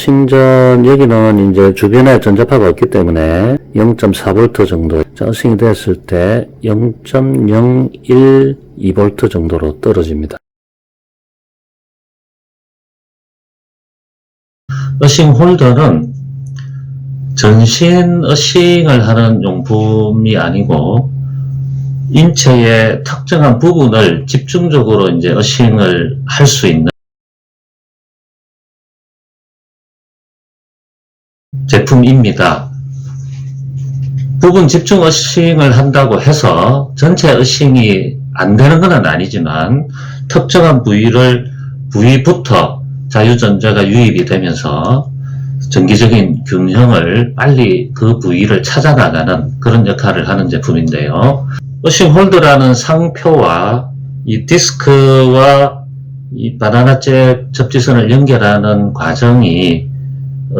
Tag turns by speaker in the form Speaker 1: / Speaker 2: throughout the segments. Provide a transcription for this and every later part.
Speaker 1: 어싱전 여기는 이제 주변에 전자파가 없기 때문에 0.4V 정도, 자, 어싱이 됐을 때 0.012V 정도로 떨어집니다.
Speaker 2: 어싱 홀더는 전신 어싱을 하는 용품이 아니고 인체의 특정한 부분을 집중적으로 이제 어싱을 할 수 있는 제품입니다. 부분 집중 어싱을 한다고 해서 전체 어싱이 안 되는 건 아니지만 특정한 부위부터 자유전자가 유입이 되면서 전기적인 균형을 빨리 그 부위를 찾아나가는 그런 역할을 하는 제품인데요. 어싱 홀더라는 상표와 이 디스크와 이 바나나잭 접지선을 연결하는 과정이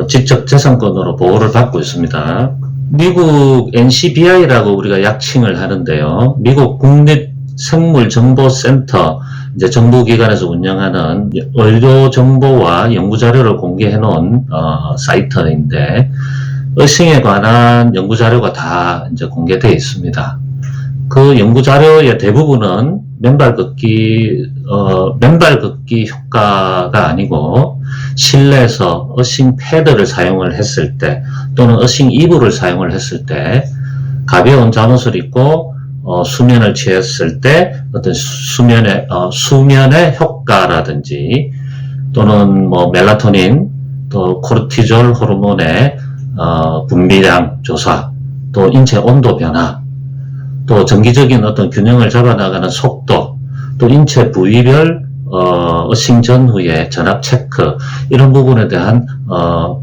Speaker 2: 지적 재산권으로 보호를 받고 있습니다. 미국 NCBI라고 우리가 약칭을 하는데요. 미국 국립생물정보센터, 이제 정부기관에서 운영하는 의료 정보와 연구 자료를 공개해 놓은 사이트인데 어싱에 관한 연구 자료가 다 이제 공개되어 있습니다. 그 연구 자료의 대부분은 맨발 걷기 효과가 아니고 실내에서 어싱 패드를 사용을 했을 때 또는 어싱 이불을 사용을 했을 때 가벼운 잠옷을 입고 수면을 취했을 때 어떤 수면의 효과라든지 또는 뭐 멜라토닌 또 코르티졸 호르몬의 분비량 조사 또 인체 온도 변화 또 정기적인 어떤 균형을 잡아나가는 속도 또 인체 부위별 어싱 전후의 전압 체크 이런 부분에 대한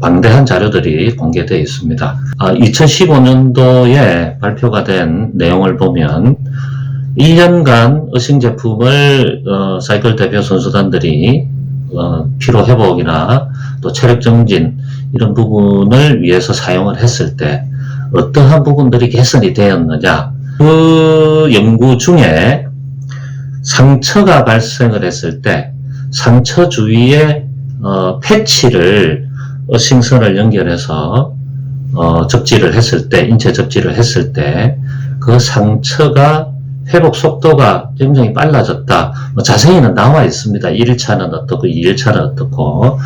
Speaker 2: 방대한 자료들이 공개되어 있습니다. 2015년도에 발표가 된 내용을 보면 1년간 어싱 제품을 사이클 대표 선수단들이 피로 회복이나 또 체력 정진 이런 부분을 위해서 사용을 했을 때 어떠한 부분들이 개선이 되었느냐, 그 연구 중에 상처가 발생을 했을 때 상처 주위에 패치를 어싱선을 연결해서 접지를 했을 때, 인체 접지를 했을 때 그 상처가 회복 속도가 굉장히 빨라졌다. 자세히는 나와 있습니다. 1차는 어떻고 2일차는 어떻고.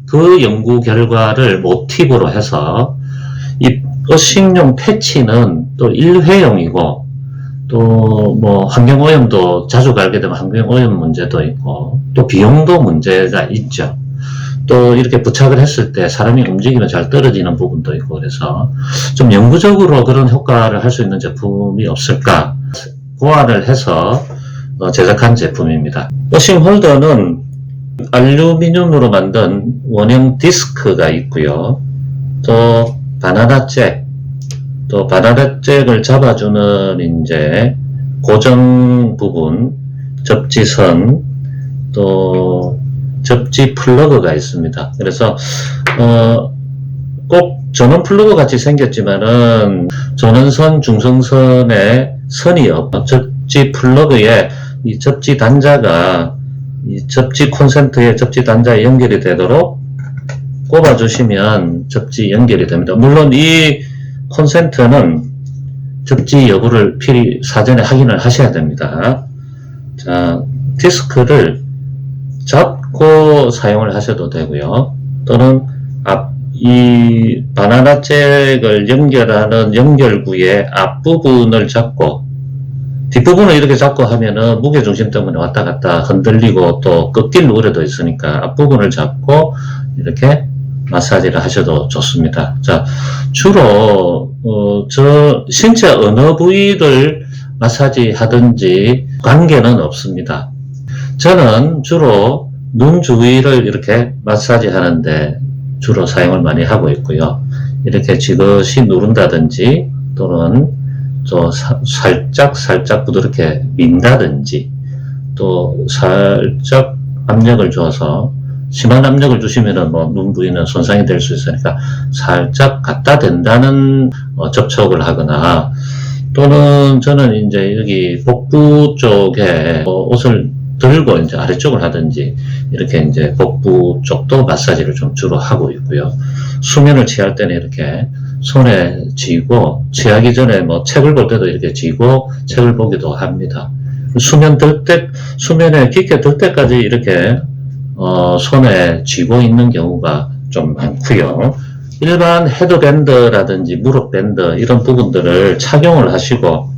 Speaker 2: 그 연구 결과를 모티브로 해서 이 어싱용 패치는 또 일회용이고 또 뭐 환경오염도 자주 갈게 되면 환경오염 문제도 있고 또 비용도 문제가 있죠. 또 이렇게 부착을 했을 때 사람이 움직이면 잘 떨어지는 부분도 있고 그래서 좀 영구적으로 그런 효과를 할 수 있는 제품이 없을까 고안을 해서 제작한 제품입니다. 어싱 홀더는 알루미늄으로 만든 원형 디스크가 있고요. 또 바나나잭, 또 바나나잭을 잡아주는 이제 고정 부분, 접지선, 또 접지 플러그가 있습니다. 그래서 꼭 전원 플러그 같이 생겼지만은 전원선, 중성선에 선이 없고 접지 플러그에 이 접지 단자가 이 접지 콘센트에 접지 단자에 연결이 되도록 꼽아주시면 접지 연결이 됩니다. 물론 이 콘센트는 접지 여부를 필히 사전에 확인을 하셔야 됩니다. 자, 디스크를 잡고 사용을 하셔도 되고요. 또는 이 바나나잭을 연결하는 연결구의 앞부분을 잡고 뒷부분을 이렇게 잡고 하면은 무게중심 때문에 왔다 갔다 흔들리고 또 꺾일 우려도 있으니까 앞부분을 잡고 이렇게 마사지를 하셔도 좋습니다. 자, 주로 저 신체 어느 부위를 마사지 하든지 관계는 없습니다. 저는 주로 눈 주위를 이렇게 마사지 하는데 주로 사용을 많이 하고 있고요. 이렇게 지그시 누른다든지 또는 또 살짝 부드럽게 민다든지 또 살짝 압력을 줘서 심한 압력을 주시면은 뭐 눈 부위는 손상이 될 수 있으니까 살짝 갖다 댄다는 접촉을 하거나 또는 저는 이제 여기 복부 쪽에 옷을 들고 이제 아래쪽을 하든지 이렇게 이제 복부 쪽도 마사지를 좀 주로 하고 있고요. 수면을 취할 때는 이렇게 손에 쥐고, 취하기 전에 뭐 책을 볼 때도 이렇게 쥐고 책을 보기도 합니다. 수면에 깊게 들 때까지 이렇게 손에 쥐고 있는 경우가 좀 많고요. 일반 헤드밴드라든지 무릎밴드 이런 부분들을 착용을 하시고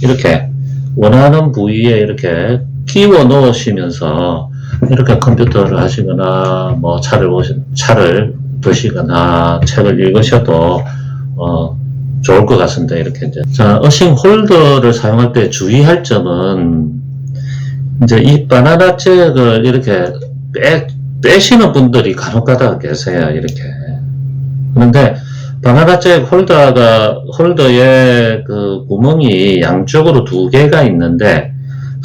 Speaker 2: 이렇게 원하는 부위에 이렇게 끼워 넣으시면서 이렇게 컴퓨터를 하시거나 뭐 차를 드시거나 책을 읽으셔도 좋을 것 같습니다. 이렇게 이제. 자, 어싱 홀더를 사용할 때 주의할 점은 이제 이 바나나 잭을 이렇게 빼시는 분들이 간혹가다가 계세요. 이렇게. 그런데 바나나 잭 홀더의 그 구멍이 양쪽으로 두 개가 있는데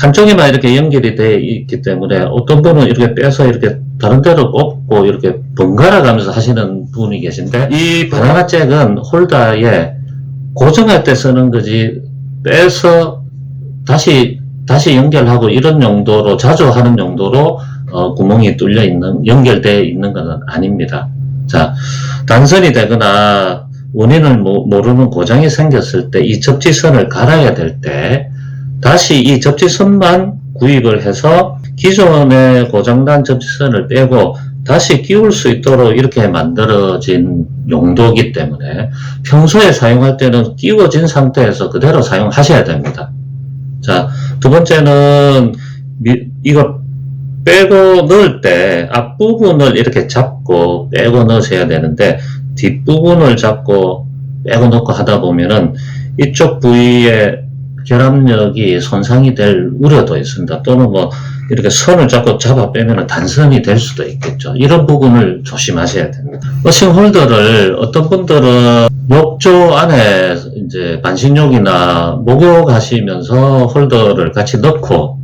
Speaker 2: 한쪽에만 이렇게 연결이 되어 있기 때문에 어떤 분은 이렇게 빼서 이렇게 다른 데로 꼽고 이렇게 번갈아 가면서 하시는 분이 계신데, 이 바나나 잭은 홀더에 고정할 때 쓰는 거지 빼서 다시 연결하고 이런 용도로, 자주 하는 용도로 구멍이 뚫려 있는, 연결되어 있는 것은 아닙니다. 자, 단선이 되거나 원인을 모르는 고장이 생겼을 때 이 접지선을 갈아야 될 때 다시 이 접지선만 구입을 해서 기존에 고장난 접지선을 빼고 다시 끼울 수 있도록 이렇게 만들어진 용도이기 때문에 평소에 사용할 때는 끼워진 상태에서 그대로 사용하셔야 됩니다. 자, 두 번째는 이거 빼고 넣을 때 앞부분을 이렇게 잡고 빼고 넣으셔야 되는데 뒷부분을 잡고 빼고 넣고 하다 보면은 이쪽 부위에 결합력이 손상이 될 우려도 있습니다. 또는 뭐 이렇게 선을 잡고 잡아 빼면 단선이 될 수도 있겠죠. 이런 부분을 조심하셔야 됩니다. 어싱 홀더를 어떤 분들은 욕조 안에 이제 반신욕이나 목욕하시면서 홀더를 같이 넣고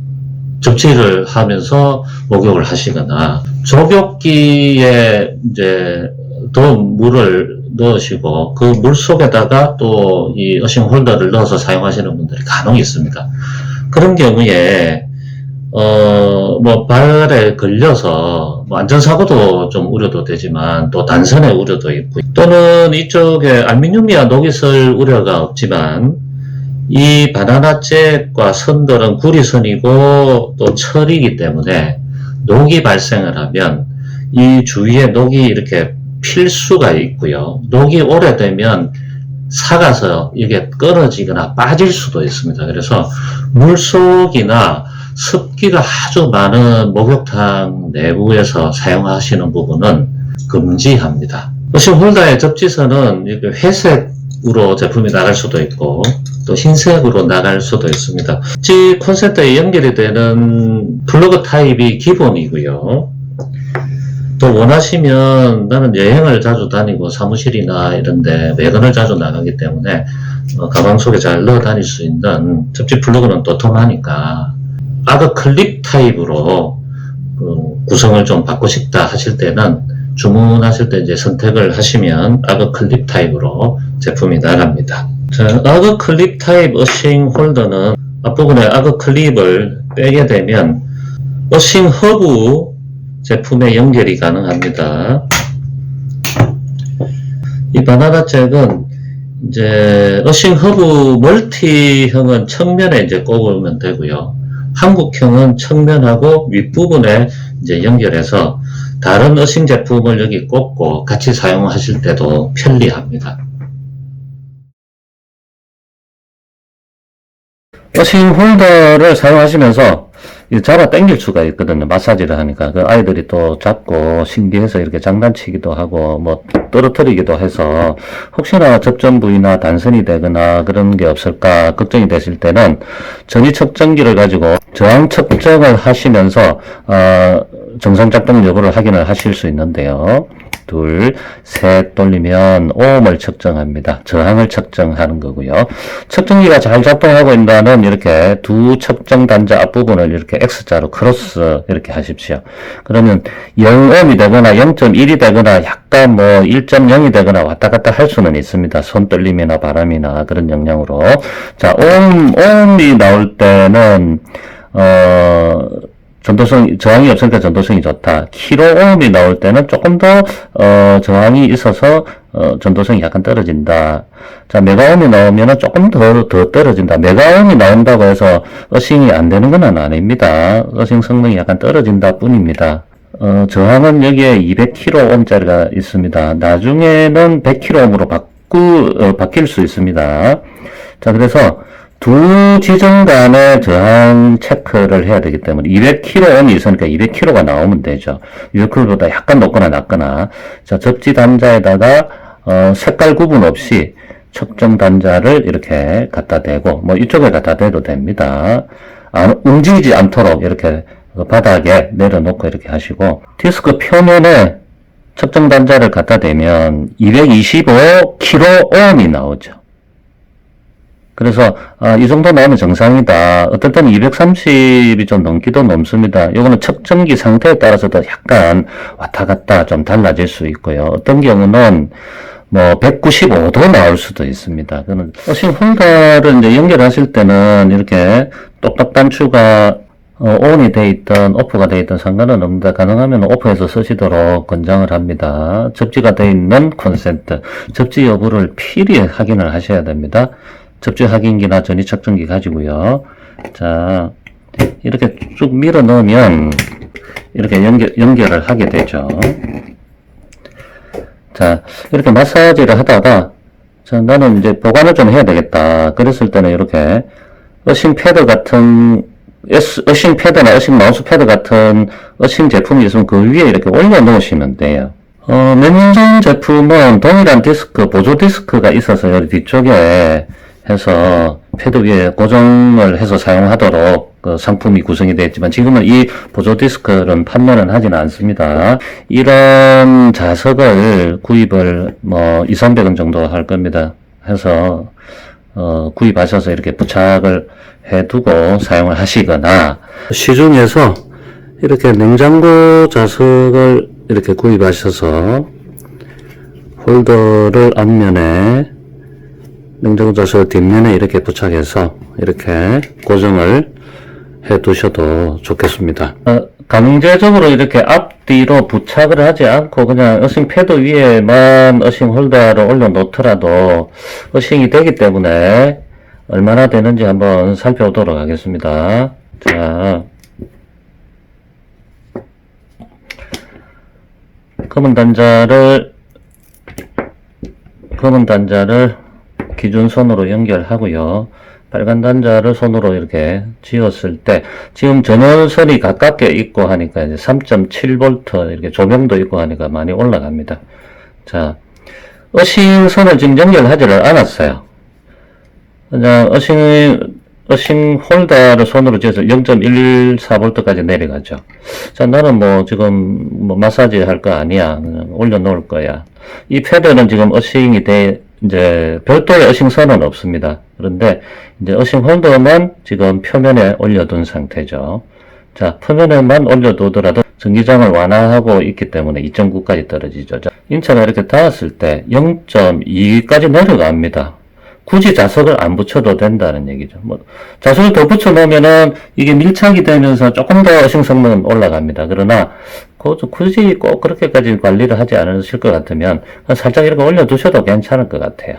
Speaker 2: 접지를 하면서 목욕을 하시거나 족욕기에 이제 더 물을 넣으시고 그 물 속에다가 또 이 어싱 홀더를 넣어서 사용하시는 분들이 간혹 있습니다. 그런 경우에 뭐 발에 걸려서 뭐 안전사고도 좀 우려도 되지만 또 단선의 우려도 있고, 또는 이쪽에 알루미늄이나 녹이 있을 우려가 없지만 이 바나나 잭과 선들은 구리선이고 또 철이기 때문에 녹이 발생을 하면 이 주위에 녹이 이렇게 필 수가 있고요. 녹이 오래되면 삭아서 이게 끊어지거나 빠질 수도 있습니다. 그래서 물속이나 습기가 아주 많은 목욕탕 내부에서 사용하시는 부분은 금지합니다. 어싱 홀더의 접지선은 이렇게 회색으로 제품이 나갈 수도 있고 또 흰색으로 나갈 수도 있습니다. 접지 콘센트에 연결이 되는 플러그 타입이 기본이고요. 또 원하시면, 나는 여행을 자주 다니고 사무실이나 이런데 외근을 자주 나가기 때문에 가방 속에 잘 넣어 다닐 수 있는 접지 플러그는 도톰하니까 아그 클립 타입으로 구성을 좀 받고 싶다 하실 때는 주문하실 때 이제 선택을 하시면 아그 클립 타입으로 제품이 나갑니다. 자, 아그 클립 타입 어싱 홀더는 앞부분에 아그 클립을 빼게 되면 어싱 허브 제품에 연결이 가능합니다. 이 바나나 잭은 이제 어싱 허브 멀티형은 측면에 이제 꼽으면 되고요. 한국형은 측면하고 윗부분에 이제 연결해서 다른 어싱 제품을 여기 꽂고 같이 사용하실 때도 편리합니다.
Speaker 1: 어싱 홀더를 사용하시면서 잡아 당길 수가 있거든요. 마사지를 하니까. 그 아이들이 또 잡고 신기해서 이렇게 장난치기도 하고 뭐 떨어뜨리기도 해서 혹시나 접점 부위나 단선이 되거나 그런 게 없을까 걱정이 되실 때는 전위 측정기를 가지고 저항 측정을 하시면서 정상 작동 여부를 확인을 하실 수 있는데요. 둘, 셋 돌리면 오음을 측정합니다. 저항을 측정하는 거고요. 측정기가 잘 작동하고 있다는 이렇게 두 측정 단자 앞부분을 이렇게 X자로 크로스 이렇게 하십시오. 그러면 0ohm이 되거나 0.1이 되거나 약간 뭐 1.0이 되거나 왔다 갔다 할 수는 있습니다. 손 떨림이나 바람이나 그런 영향으로. 자, ohm이 나올 때는 저항이 없으니까 전도성이 좋다. 킬로오음이 나올 때는 조금 더, 저항이 있어서, 전도성이 약간 떨어진다. 자, 메가옴이 나오면은 조금 더 떨어진다. 메가옴이 나온다고 해서 어싱이 안 되는 건 아닙니다. 어싱 성능이 약간 떨어진다 뿐입니다. 저항은 여기에 200kΩ짜리가 있습니다. 나중에는 100kΩ으로 바뀔 수 있습니다. 자, 그래서 두 지점 간의 저항 체크를 해야 되기 때문에 200kΩ이 있으니까 200kg가 나오면 되죠. 200kg보다 약간 높거나 낮거나. 자, 접지 단자에다가 색깔 구분 없이 측정 단자를 이렇게 갖다 대고, 뭐 이쪽에 갖다 대도 됩니다. 움직이지 않도록 이렇게 바닥에 내려놓고 이렇게 하시고, 디스크 표면에 측정 단자를 갖다 대면 225kΩ이 나오죠. 그래서 이 정도 나오면 정상이다. 어떨 때는 230이 좀 넘기도 넘습니다. 이거는 측정기 상태에 따라서도 약간 왔다 갔다 좀 달라질 수 있고요. 어떤 경우는 뭐 195도 나올 수도 있습니다. 그는 어싱 홀더를 이제 연결하실 때는 이렇게 똑딱 단추가 ON이 돼 있던 오프가 돼 있던 상관은 없는데, 가능하면 오프해서 쓰시도록 권장을 합니다. 접지가 돼 있는 콘센트, 접지 여부를 필히 확인을 하셔야 됩니다. 접지 확인기나 전위 측정기 가지고요. 자, 이렇게 쭉 밀어 넣으면 이렇게 연결을 하게 되죠. 자, 이렇게 마사지를 하다가, 자, 나는 이제 보관을 좀 해야 되겠다. 그랬을 때는 이렇게 어싱 패드 같은, 어싱 패드나 어싱 마우스 패드 같은 어싱 제품이 있으면 그 위에 이렇게 올려 놓으시면 돼요. 몇 년 전 제품은 동일한 디스크, 보조 디스크가 있어서 여기 뒤쪽에 해서 패드 위에 고정을 해서 사용하도록 그 상품이 구성이 되어 있지만, 지금은 이 보조 디스크는 판매는 하지는 않습니다. 이런 자석을 구입을 뭐 200~300원 정도 할 겁니다. 해서 구입하셔서 이렇게 부착을 해두고 사용을 하시거나, 시중에서 이렇게 냉장고 자석을 이렇게 구입하셔서 홀더를 앞면에, 냉장고 자석 뒷면에 이렇게 부착해서 이렇게 고정을 해 두셔도 좋겠습니다. 강제적으로 이렇게 앞뒤로 부착을 하지 않고 그냥 어싱 패드 위에만 어싱 홀더를 올려 놓더라도 어싱이 되기 때문에 얼마나 되는지 한번 살펴보도록 하겠습니다. 자, 검은 단자를 기준선으로 연결하고요. 빨간 단자를 손으로 이렇게 쥐었을 때, 지금 전원선이 가깝게 있고 하니까 이제 3.7V 이렇게 조명도 있고 하니까 많이 올라갑니다. 자, 어싱선을 지금 연결하지를 않았어요. 그냥 어싱 홀더를 손으로 쥐어서 0.114V까지 내려가죠. 자, 나는 뭐 지금 뭐 마사지 할 거 아니야. 그냥 올려놓을 거야. 이 패드는 지금 어싱이 이제 별도의 어싱선은 없습니다. 그런데 이제 어싱 홀더만 지금 표면에 올려둔 상태죠. 자, 표면에만 올려두더라도 전기장을 완화하고 있기 때문에 2.9까지 떨어지죠. 자, 인체가 이렇게 닿았을 때 0.2까지 내려갑니다. 굳이 자석을 안 붙여도 된다는 얘기죠. 뭐, 자석을 더 붙여 놓으면은 이게 밀착이 되면서 조금 더 어싱 성능은 올라갑니다. 그러나, 굳이 꼭 그렇게까지 관리를 하지 않으실 것 같으면, 살짝 이렇게 올려두셔도 괜찮을 것 같아요.